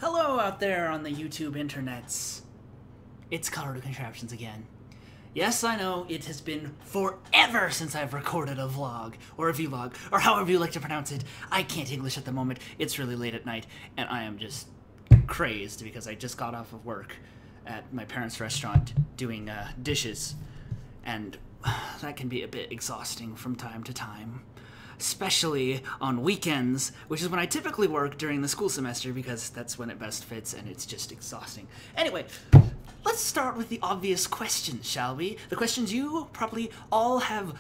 Hello out there on the YouTube internets. It's Colorado Contraptions again. Yes, I know, it has been forever since I've recorded a vlog, or a vlog, or however you like to pronounce it. I can't English at the moment, it's really late at night, and I am just crazed because I just got off of work at my parents' restaurant doing dishes, and that can be a bit exhausting from time to time. Especially on weekends, which is when I typically work during the school semester because that's when it best fits and it's just exhausting. Anyway, let's start with the obvious questions, shall we? The questions you probably all have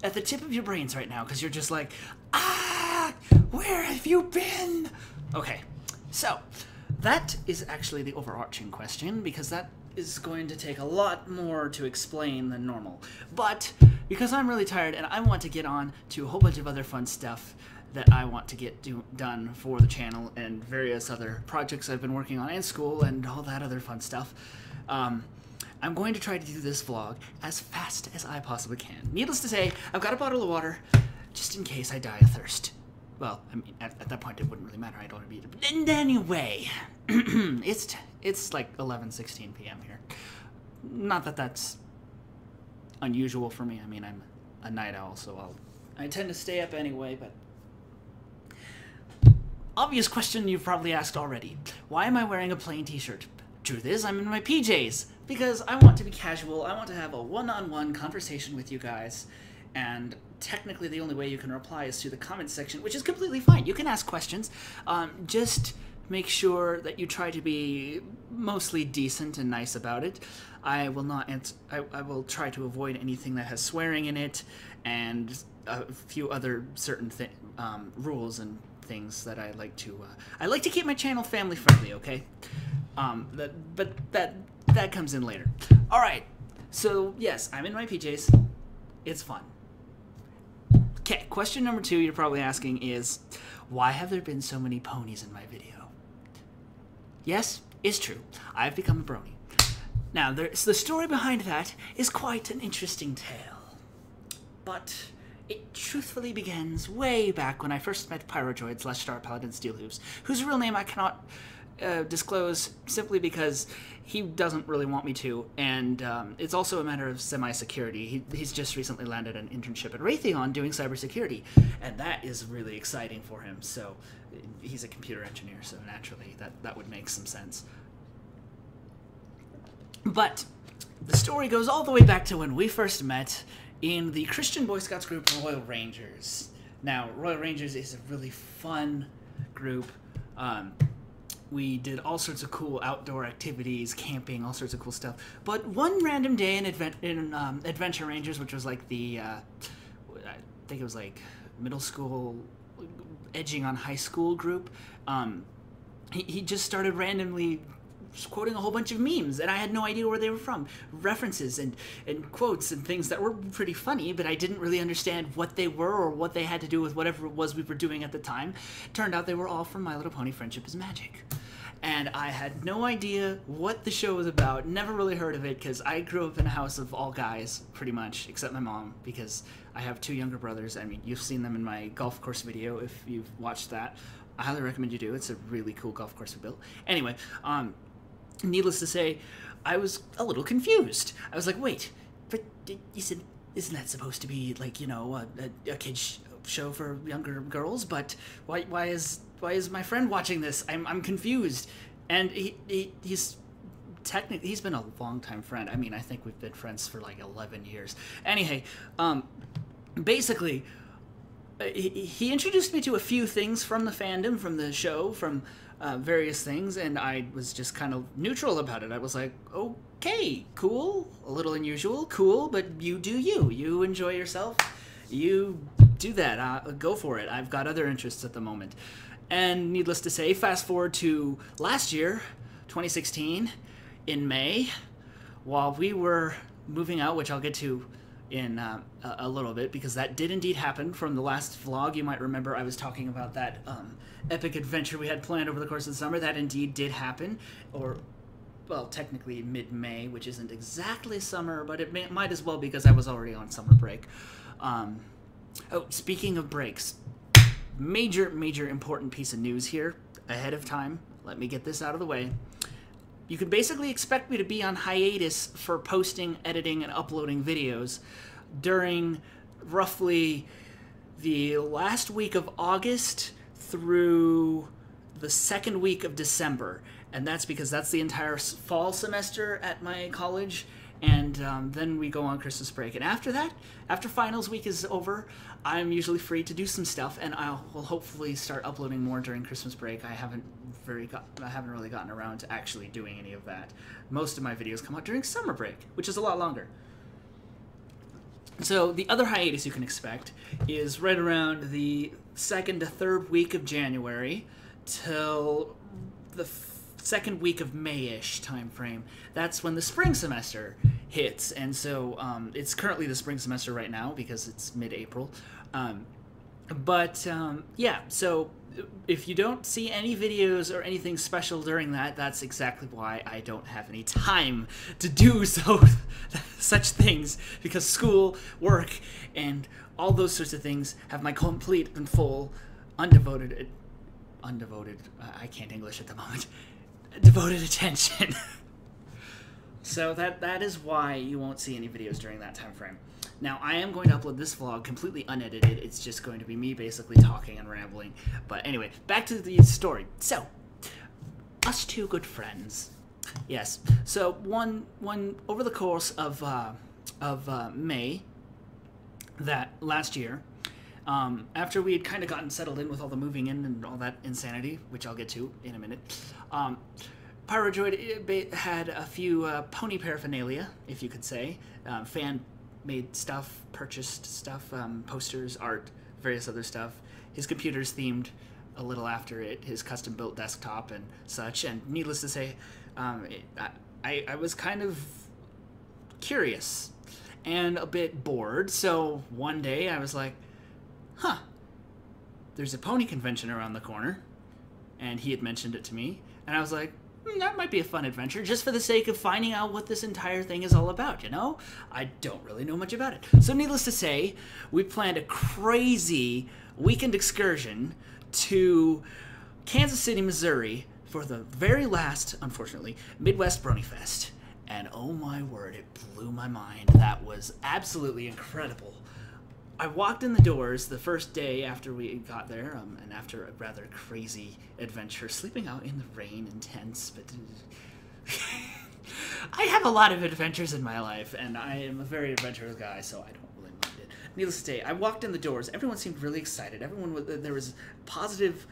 at the tip of your brains right now because you're just like, where have you been? Okay, so that is actually the overarching question because that is going to take a lot more to explain than normal. But because I'm really tired and I want to get on to a whole bunch of other fun stuff that I want to get done for the channel and various other projects I've been working on in school and all that other fun stuff, I'm going to try to do this vlog as fast as I possibly can. Needless to say, I've got a bottle of water just in case I die of thirst. Well, I mean, at that point it wouldn't really matter. I don't want to be... And anyway, it's like 11:16 p.m. here. Not that that's unusual for me. I mean, I'm a night owl, so I tend to stay up anyway, but... Obvious question you've probably asked already. Why am I wearing a plain t-shirt? Truth is, I'm in my PJs, because I want to be casual. I want to have a one-on-one conversation with you guys, and technically the only way you can reply is through the comments section, which is completely fine. You can ask questions. Just make sure that you try to be mostly decent and nice about it. I will not I will try to avoid anything that has swearing in it and a few other certain rules and things that I like to keep my channel family friendly, okay? But that comes in later. All right. So, yes, I'm in my PJs. It's fun. Okay, question number 2 you're probably asking is, why have there been so many ponies in my video? Yes, it's true. I've become a brony. Now, the story behind that is quite an interesting tale. But it truthfully begins way back when I first met Pyrodroid / Star Paladin Steelhooves, whose real name I cannot disclose simply because he doesn't really want me to, and it's also a matter of semi-security. He's just recently landed an internship at Raytheon doing cybersecurity, and that is really exciting for him. So he's a computer engineer, so naturally that would make some sense. But the story goes all the way back to when we first met in the Christian Boy Scouts group Royal Rangers. Now, Royal Rangers is a really fun group. We did all sorts of cool outdoor activities, camping, all sorts of cool stuff. But one random day in Adventure Rangers, which was like the, I think it was like middle school, edging on high school group, he just started randomly quoting a whole bunch of memes, and I had no idea where they were from. References and quotes and things that were pretty funny, but I didn't really understand what they were or what they had to do with whatever it was we were doing at the time. Turned out they were all from My Little Pony Friendship is Magic. And I had no idea what the show was about, never really heard of it, because I grew up in a house of all guys, pretty much, except my mom, because I have 2 younger brothers. I mean, you've seen them in my golf course video if you've watched that. I highly recommend you do. It's a really cool golf course we built. Anyway, needless to say, I was a little confused. I was like, wait, but isn't that supposed to be, like, you know, a kid's show for younger girls? But why is my friend watching this? I'm confused. And he's technically, he's been a long-time friend. I mean, I think we've been friends for like 11 years. Anyway, basically, he introduced me to a few things from the fandom, from the show, from various things, and I was just kind of neutral about it. I was like, okay, cool, a little unusual, cool, but you do you. You enjoy yourself. You do that. Go for it. I've got other interests at the moment. And needless to say, fast forward to last year, 2016, in May, while we were moving out, which I'll get to in a little bit, because that did indeed happen. From the last vlog, you might remember I was talking about that epic adventure we had planned over the course of the summer. That indeed did happen, or, well, technically mid-May, which isn't exactly summer, but it might as well because I was already on summer break. Oh, speaking of breaks, major important piece of news here ahead of time. let me get this out of the way. You can basically expect me to be on hiatus for posting, editing, and uploading videos during roughly the last week of August through the second week of December. And that's because that's the entire fall semester at my college. And then we go on Christmas break. And after that, after finals week is over, I'm usually free to do some stuff, and will hopefully start uploading more during Christmas break. I haven't really gotten around to actually doing any of that. Most of my videos come out during summer break, which is a lot longer. So the other hiatus you can expect is right around the second to third week of January till the second week of May-ish time frame. That's when the spring semester hits, and so it's currently the spring semester right now because it's mid-April. Yeah, so if you don't see any videos or anything special during that, that's exactly why I don't have any time to do such things, because school, work, and all those sorts of things have my complete and full undevoted, I can't English at the moment, devoted attention. So that is why you won't see any videos during that time frame. Now, I am going to upload this vlog completely unedited. It's just going to be me basically talking and rambling. But anyway, back to the story. So, us two good friends. Yes. So one over the course of May that last year, after we had kind of gotten settled in with all the moving in and all that insanity, which I'll get to in a minute, Pyrodroid had a few pony paraphernalia, if you could say. Fan-made stuff, purchased stuff, posters, art, various other stuff. His computer's themed a little after it, his custom-built desktop and such. And needless to say, I was kind of curious and a bit bored. So one day I was like, huh, there's a pony convention around the corner. And he had mentioned it to me. And I was like, that might be a fun adventure, just for the sake of finding out what this entire thing is all about, you know? I don't really know much about it. So needless to say, we planned a crazy weekend excursion to Kansas City, Missouri for the very last, unfortunately, Midwest Brony Fest. And oh my word, it blew my mind. That was absolutely incredible. I walked in the doors the first day after we got there, and after a rather crazy adventure, sleeping out in the rain in tents, but I have a lot of adventures in my life, and I am a very adventurous guy, so I don't really mind it. Needless to say, I walked in the doors, everyone seemed really excited, there was positive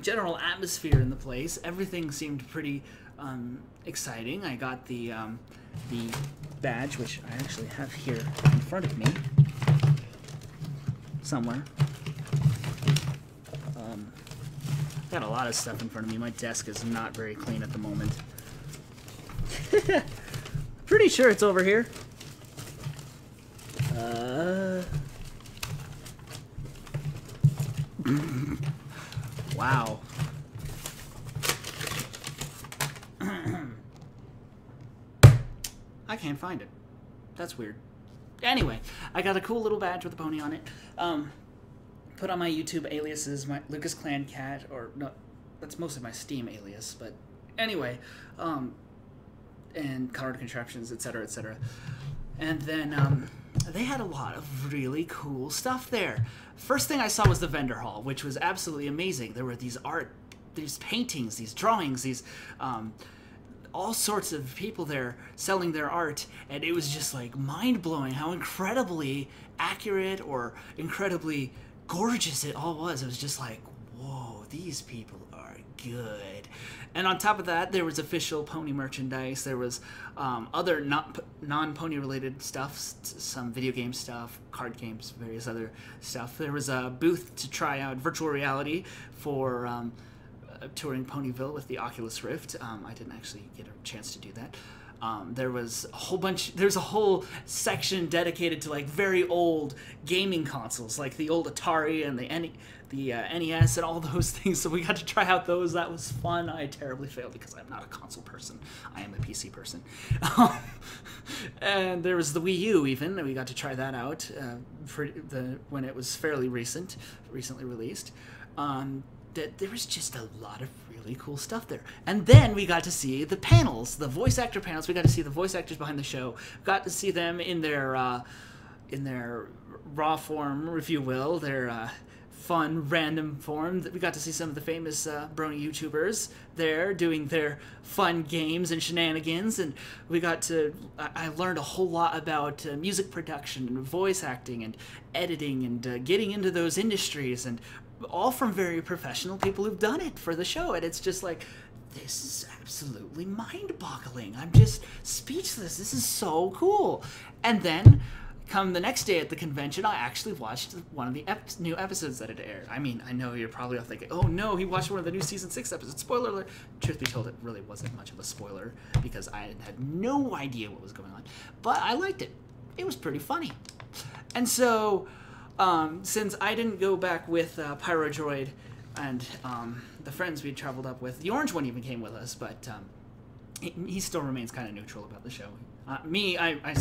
general atmosphere in the place, everything seemed pretty exciting. I got the badge, which I actually have here in front of me somewhere. Got a lot of stuff in front of me. My desk is not very clean at the moment. Pretty sure it's over here. Wow. I can't find it. That's weird. Anyway, I got a cool little badge with a pony on it. Put on my YouTube aliases, my Lucas Clan Cat, or no, that's mostly my Steam alias, but anyway, and colored contraptions, etc., etc. And then they had a lot of really cool stuff there. First thing I saw was the vendor hall, which was absolutely amazing. There were these paintings, these drawings, these all sorts of people there selling their art, and it was just like mind-blowing how incredibly accurate or incredibly gorgeous it all was. It was just like, whoa, these people are good. And on top of that, there was official pony merchandise. There was other non-pony related stuff, some video game stuff, card games, various other stuff. There was a booth to try out virtual reality for touring Ponyville with the Oculus Rift. I didn't actually get a chance to do that. There's a whole section dedicated to like very old gaming consoles, like the old Atari and the NES and all those things. So we got to try out those. That was fun. I terribly failed because I'm not a console person. I am a PC person. And there was the Wii U even, and we got to try that out when it was fairly recently released. there was just a lot of really cool stuff there. And then we got to see the panels, the voice actor panels. We got to see the voice actors behind the show. Got to see them in their raw form, if you will, their fun, random form. We got to see some of the famous Brony YouTubers there doing their fun games and shenanigans, and I learned a whole lot about music production and voice acting and editing and getting into those industries, and all from very professional people who've done it for the show. And it's just like, this is absolutely mind-boggling. I'm just speechless. This is so cool. And then come the next day at the convention, I actually watched one of the new episodes that had aired. I mean, I know you're probably all thinking, oh no, he watched one of the new season 6 episodes. Spoiler alert. Truth be told, it really wasn't much of a spoiler because I had no idea what was going on. But I liked it. It was pretty funny. And so, since I didn't go back with Pyrodroid and the friends we traveled up with, the orange one even came with us, but he still remains kind of neutral about the show. I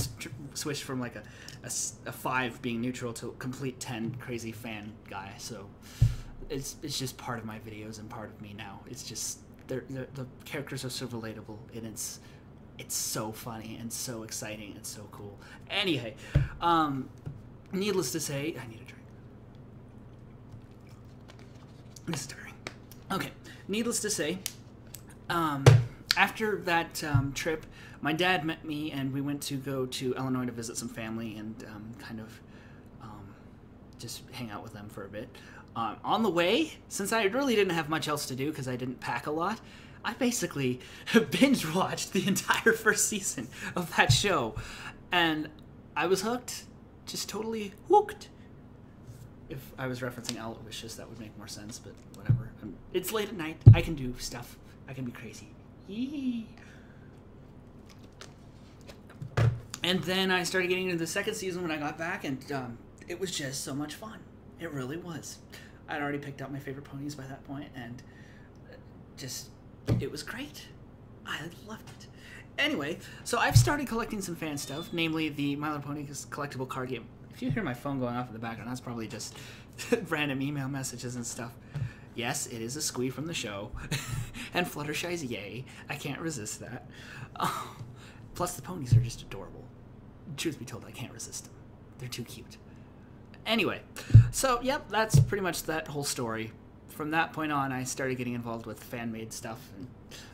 switched from like a 5 being neutral to complete 10 crazy fan guy. So it's just part of my videos and part of me now. It's just the characters are so relatable, and it's so funny and so exciting and so cool. Anyway, needless to say, I need a drink. This is stirring. Okay, needless to say, after that trip, my dad met me, and we went to go to Illinois to visit some family and kind of just hang out with them for a bit. On the way, since I really didn't have much else to do because I didn't pack a lot, I basically binge-watched the entire first season of that show, and I was hooked, just totally hooked. If I was referencing Aloysius, that would make more sense, but whatever. It's late at night. I can do stuff. I can be crazy. Yee. And then I started getting into the second season when I got back, and it was just so much fun. It really was. I'd already picked out my favorite ponies by that point, and it was great. I loved it. Anyway, so I've started collecting some fan stuff, namely the My Little Pony collectible card game. If you hear my phone going off in the background, that's probably just random email messages and stuff. Yes, it is a squee from the show. And Fluttershy's yay. I can't resist that. Plus, the ponies are just adorable. Truth be told, I can't resist them. They're too cute. Anyway, so, yep, that's pretty much that whole story. From that point on, I started getting involved with fan-made stuff and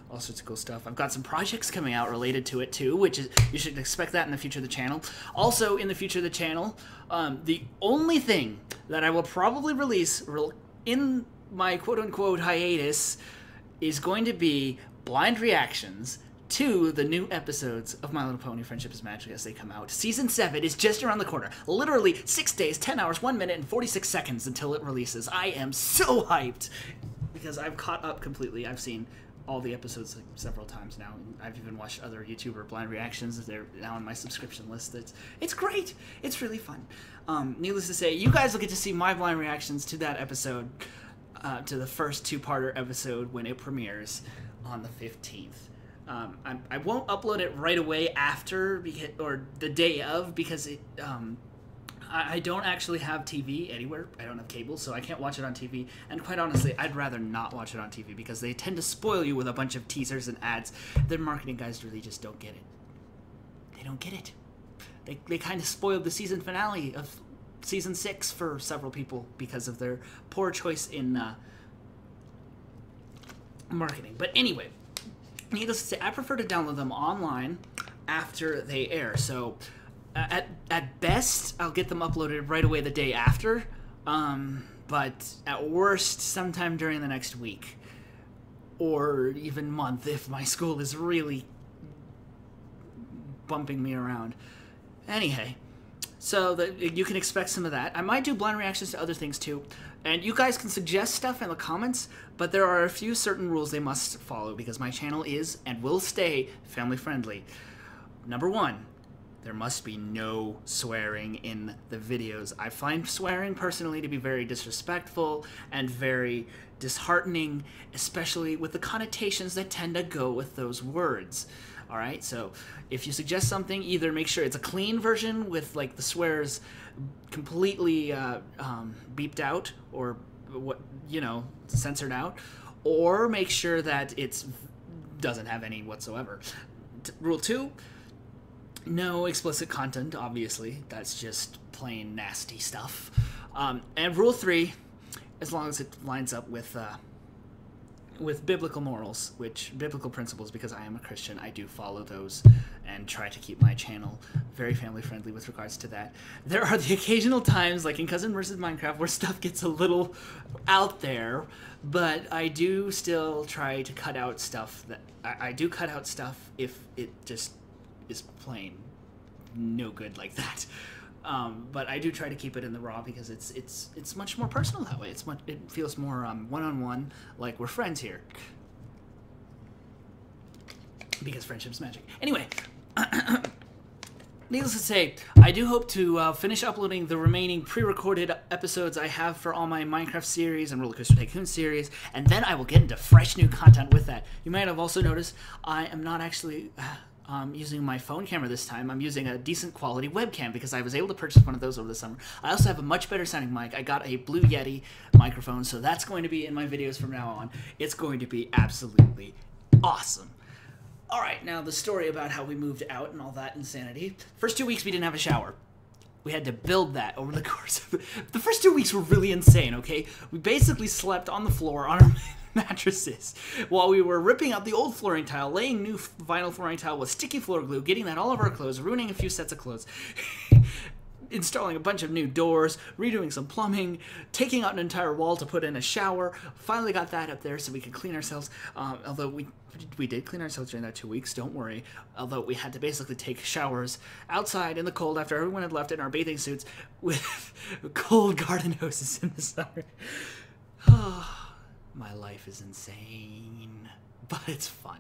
all sorts of cool stuff. I've got some projects coming out related to it, too, which is, you should expect that in the future of the channel. Also, in the future of the channel, the only thing that I will probably release in my quote-unquote hiatus is going to be blind reactions to the new episodes of My Little Pony Friendship is Magic as they come out. Season 7 is just around the corner. Literally 6 days, 10 hours, 1 minute, and 46 seconds until it releases. I am so hyped because I've caught up completely. I've seen all the episodes like several times now. I've even watched other YouTuber blind reactions. They're now on my subscription list. It's great. It's really fun. Needless to say, you guys will get to see my blind reactions to that episode, to the first 2-parter episode when it premieres on the 15th. I won't upload it right away after or the day of because I don't actually have TV anywhere. I don't have cable, so I can't watch it on TV. And quite honestly, I'd rather not watch it on TV because they tend to spoil you with a bunch of teasers and ads. Their marketing guys really just don't get it. They don't get it. They kind of spoiled the season finale of season 6 for several people because of their poor choice in marketing. But anyway, needless to say, I prefer to download them online after they air. So at best, I'll get them uploaded right away the day after. But at worst, sometime during the next week. Or even month if my school is really bumping me around. Anyhow, so you can expect some of that. I might do blind reactions to other things too. And you guys can suggest stuff in the comments, but there are a few certain rules they must follow because my channel is and will stay family friendly. Number 1, there must be no swearing in the videos. I find swearing personally to be very disrespectful and very disheartening, especially with the connotations that tend to go with those words. Alright, so if you suggest something, either make sure it's a clean version with like the swears completely beeped out or what, you know, censored out, or make sure that it's doesn't have any whatsoever. Rule 2, no explicit content, obviously. That's just plain nasty stuff. And Rule 3, as long as it lines up with biblical morals, biblical principles, because I am a Christian, I do follow those and try to keep my channel very family friendly with regards to that. There are the occasional times, like in Cousin vs. Minecraft, where stuff gets a little out there, but I do still try to cut out stuff that I do cut out stuff if it just is plain no good like that. But I do try to keep it in the raw because it's much more personal that way. It feels more one-on-one, like we're friends here. Because friendship's magic. Anyway, needless to say, I do hope to finish uploading the remaining pre-recorded episodes I have for all my Minecraft series and Roller Coaster Tycoon series, and then I will get into fresh new content with that. You might have also noticed I am not actually using my phone camera this time. I'm using a decent quality webcam because I was able to purchase one of those over the summer. I also have a much better sounding mic. I got a Blue Yeti microphone, so that's going to be in my videos from now on. It's going to be absolutely awesome. Alright, now the story about how we moved out and all that insanity. First 2 weeks we didn't have a shower. We had to build that over the course of the first 2 weeks were really insane, okay? We basically slept on the floor on our mattresses while we were ripping out the old flooring tile, laying new vinyl flooring tile with sticky floor glue, getting that all over our clothes, ruining a few sets of clothes, installing a bunch of new doors, redoing some plumbing, taking out an entire wall to put in a shower. Finally got that up there so we could clean ourselves, although we did clean ourselves during that 2 weeks, don't worry, although we had to basically take showers outside in the cold after everyone had left in our bathing suits with cold garden hoses in the summer. My life is insane, but it's fun.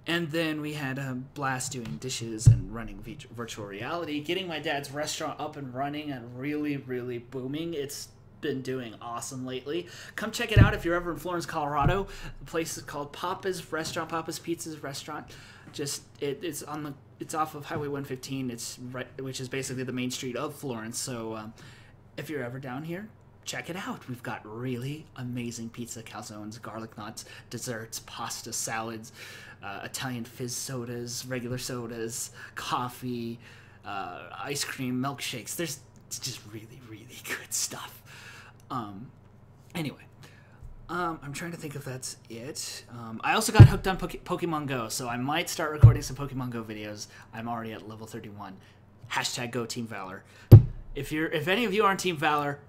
And then we had a blast doing dishes and running virtual reality, getting my dad's restaurant up and running and really, really booming. It's been doing awesome lately. Come check it out if you're ever in Florence, Colorado. The place is called Papa's Restaurant, Papa's Pizza's Restaurant. It's off of Highway 115. Which is basically the main street of Florence. So if you're ever down here, check it out. We've got really amazing pizza, calzones, garlic knots, desserts, pasta, salads, Italian fizz sodas, regular sodas, coffee, ice cream, milkshakes. It's just really, really good stuff. Anyway, I'm trying to think if that's it. I also got hooked on Pokemon Go, so I might start recording some Pokemon Go videos. I'm already at level 31. Hashtag Go Team Valor. If any of you are on Team Valor,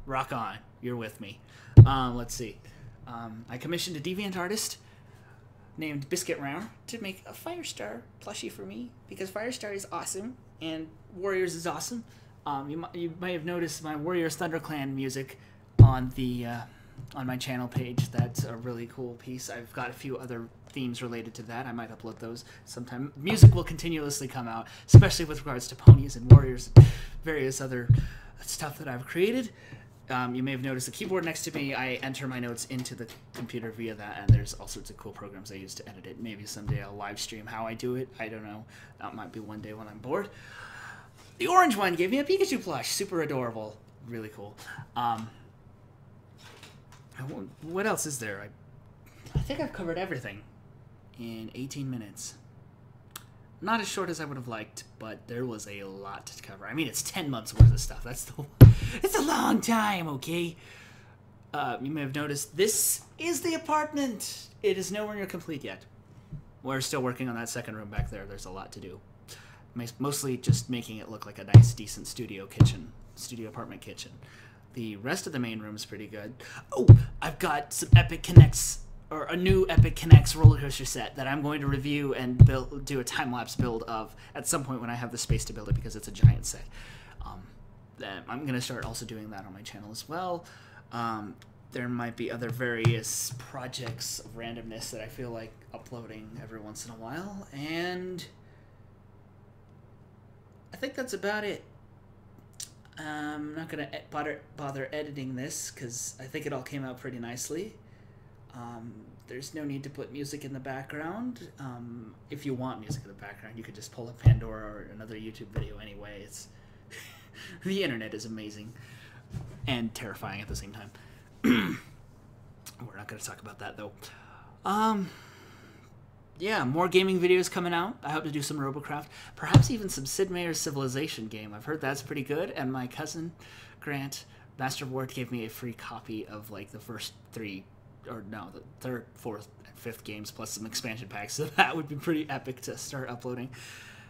rock on. You're with me. Let's see. I commissioned a deviant artist named Biscuit Round to make a Firestar plushie for me because Firestar is awesome and Warriors is awesome. You might have noticed my Warriors ThunderClan music on my channel page. That's a really cool piece. I've got a few other themes related to that. I might upload those sometime. Music will continuously come out, especially with regards to Ponies and Warriors and various other stuff that I've created. You may have noticed the keyboard next to me. I enter my notes into the computer via that, and there's all sorts of cool programs I use to edit it. Maybe someday I'll live stream how I do it. I don't know. That might be one day when I'm bored. The orange one gave me a Pikachu plush. Super adorable. Really cool. What else is there? I think I've covered everything in 18 minutes. Not as short as I would have liked, but there was a lot to cover. I mean, it's 10 months worth of stuff. It's a long time, okay? You may have noticed this is the apartment. It is nowhere near complete yet. We're still working on that second room back there. There's a lot to do. Mostly just making it look like a nice, decent studio apartment kitchen. The rest of the main room is pretty good. Oh, I've got some Epic Connects, or a new Epic Connects roller coaster set that I'm going to review and do a time-lapse build of at some point when I have the space to build it because it's a giant set. I'm going to start also doing that on my channel as well. There might be other various projects of randomness that I feel like uploading every once in a while, and I think that's about it. I'm not going to bother editing this because I think it all came out pretty nicely. There's no need to put music in the background. If you want music in the background, you could just pull up Pandora or another YouTube video anyway. The internet is amazing. and terrifying at the same time. We're not going to talk about that, though. Yeah, more gaming videos coming out. I hope to do some Robocraft. Perhaps even some Sid Meier's Civilization game. I've heard that's pretty good, and my cousin, Grant, Master Ward, gave me a free copy of, like, the first three, or no, the third, fourth, and fifth games, plus some expansion packs, so that would be pretty epic to start uploading.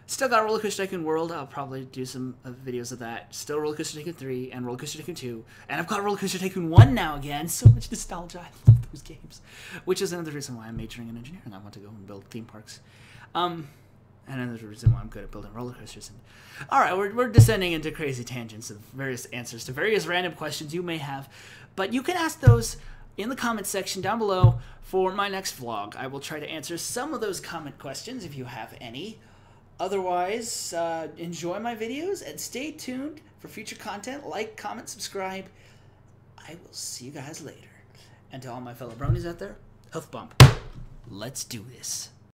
Still got Roller Coaster Tycoon World. I'll probably do some videos of that. Still Roller Coaster Tycoon 3 and Roller Coaster Tycoon 2. And I've got Roller Coaster Tycoon 1 now again. So much nostalgia. I love those games. Which is another reason why I'm majoring in engineering. I want to go and build theme parks. And another reason why I'm good at building roller coasters. Alright, we're descending into crazy tangents of various answers to various random questions you may have. But you can ask those in the comment section down below for my next vlog. I will try to answer some of those comment questions if you have any. Otherwise, enjoy my videos and stay tuned for future content. Like, comment, subscribe. I will see you guys later. And to all my fellow bronies out there, hoof bump. Let's do this.